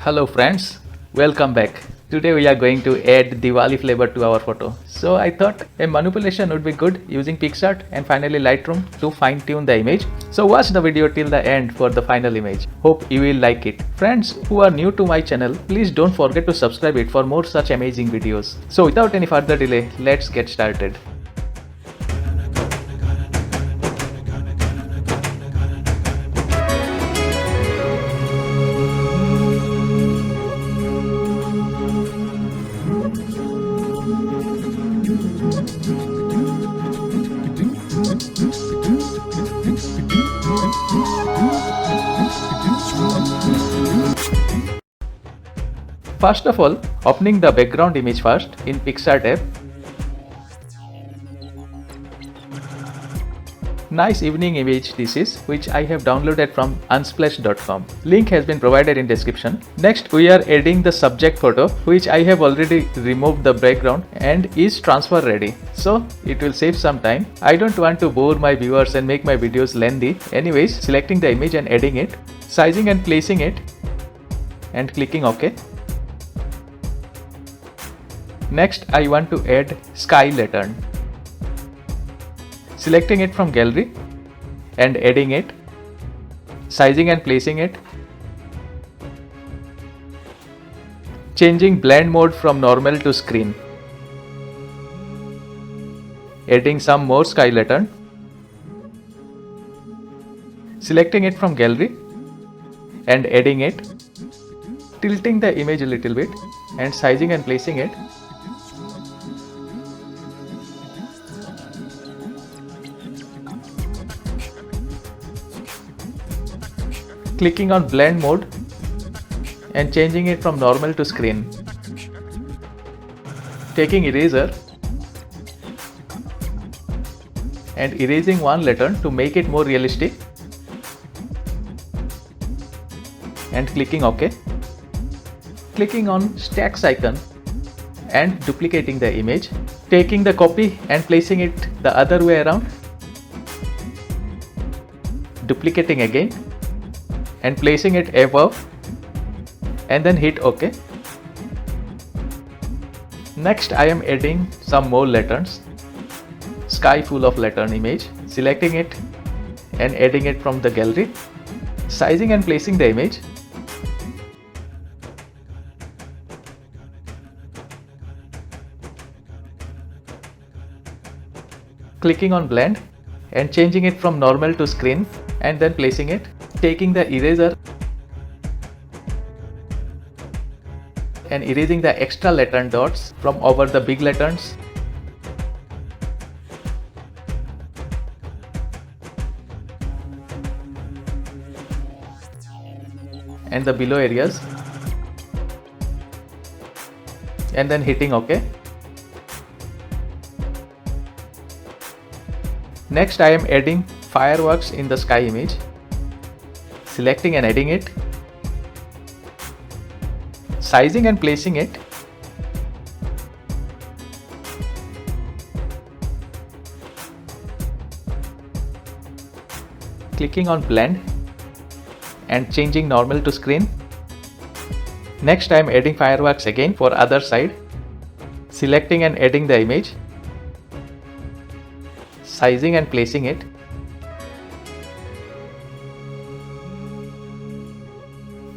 Hello friends, welcome back. Today we are going to add Diwali flavor to our photo. So I thought a manipulation would be good using PicsArt and finally Lightroom to fine tune the image. So watch the video till the end for the final image. Hope you will like it. Friends who are new to my channel, please don't forget to subscribe it for more such amazing videos. So without any further delay, let's get started. First of all, opening the background image first in PicsArt app. Nice evening image this is, which I have downloaded from unsplash.com. Link has been provided in description. Next we are adding the subject photo, which I have already removed the background and is transfer ready. So it will save some time. I don't want to bore my viewers and make my videos lengthy. Anyways, selecting the image and adding it, sizing and placing it and clicking OK. Next I want to add sky lantern. Selecting it from gallery and adding it, sizing and placing it, changing blend mode from normal to screen, adding some more sky lantern, selecting it from gallery and adding it, tilting the image a little bit and sizing and placing it, clicking on blend mode and changing it from normal to screen, taking eraser and erasing one lantern to make it more realistic and clicking OK, clicking on stacks icon and duplicating the image, taking the copy and placing it the other way around, duplicating again and placing it above and then hit OK. Next I am adding some more lanterns, sky full of lantern image, selecting it and adding it from the gallery, sizing and placing the image, clicking on blend and changing it from normal to screen and then placing it, taking the eraser and erasing the extra lantern dots from over the big lanterns, and the below areas and then hitting OK. Next I am adding fireworks in the sky image, selecting and adding it, sizing and placing it, clicking on blend and changing normal to screen. Next I am adding fireworks again for other side, selecting and adding the image, sizing and placing it,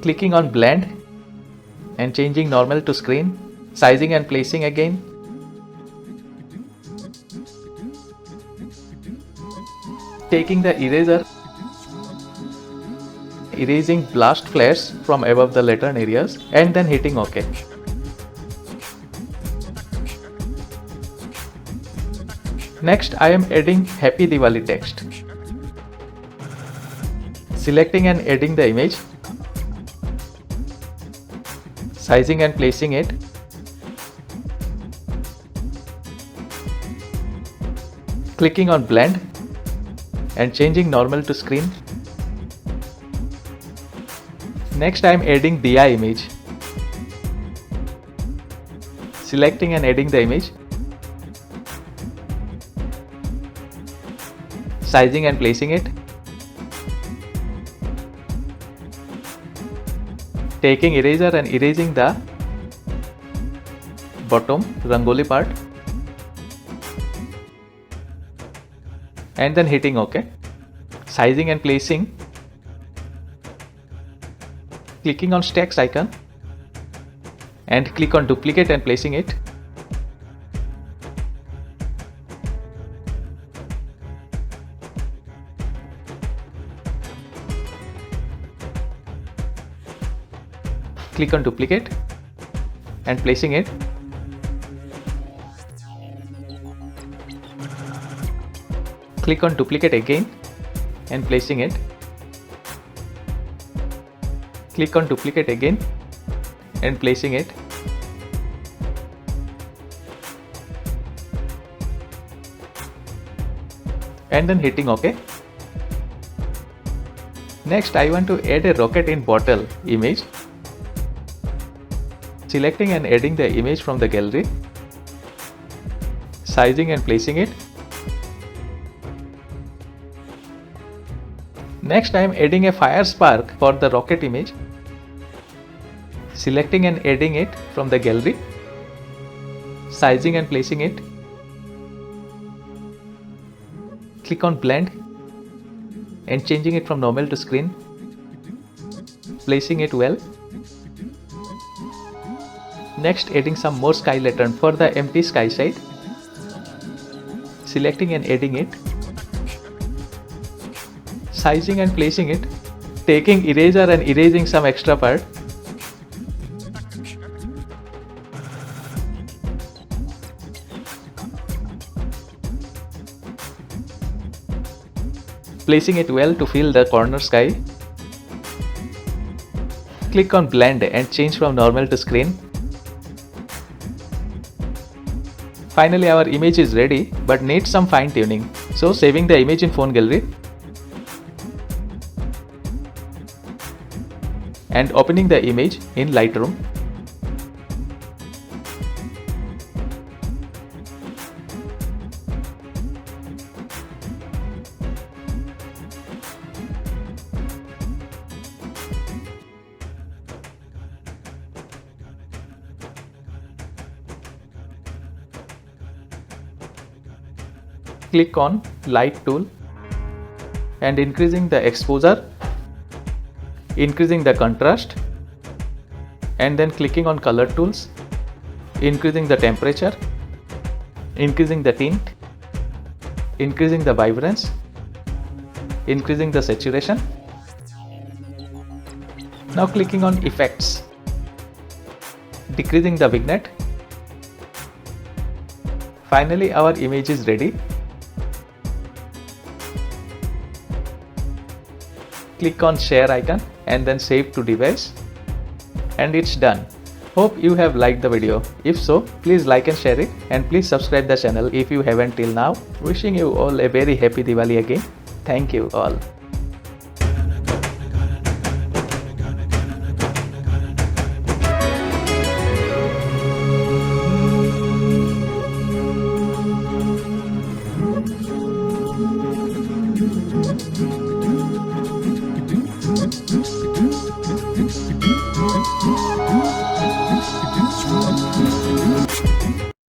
clicking on blend and changing normal to screen, sizing and placing again, taking the eraser, erasing blast flares from above the lantern areas and then hitting OK. Next I am adding Happy Diwali text, selecting and adding the image, sizing and placing it, clicking on blend and changing normal to screen. Next I am adding Diya image, selecting and adding the image, sizing and placing it, taking eraser and erasing the bottom rangoli part and then hitting OK. Sizing and placing, clicking on stacks icon and click on duplicate and placing it. Click on duplicate and placing it. Click on duplicate again and placing it. Click on duplicate again and placing it. And then hitting OK. Next, I want to add a rocket in bottle image. Selecting and adding the image from the gallery, sizing and placing it. Next, I am adding a fire spark for the rocket image. Selecting and adding it from the gallery, sizing and placing it. Click on blend and changing it from normal to screen, placing it well. Next, adding some more sky lantern for the empty sky side. Selecting and adding it. Sizing and placing it. Taking eraser and erasing some extra part. Placing it well to fill the corner sky. Click on blend and change from normal to screen. Finally, our image is ready but needs some fine tuning. So saving the image in phone gallery and opening the image in Lightroom. Click on light tool and increasing the exposure, increasing the contrast, and then clicking on color tools, increasing the temperature, increasing the tint, increasing the vibrance, increasing the saturation. Now clicking on effects, decreasing the vignette. Finally, our image is ready. Click on share icon and then save to device, and it's done. Hope you have liked the video. If so, please like and share it, and please subscribe the channel if you haven't till now. Wishing you all a very happy Diwali again. Thank you all.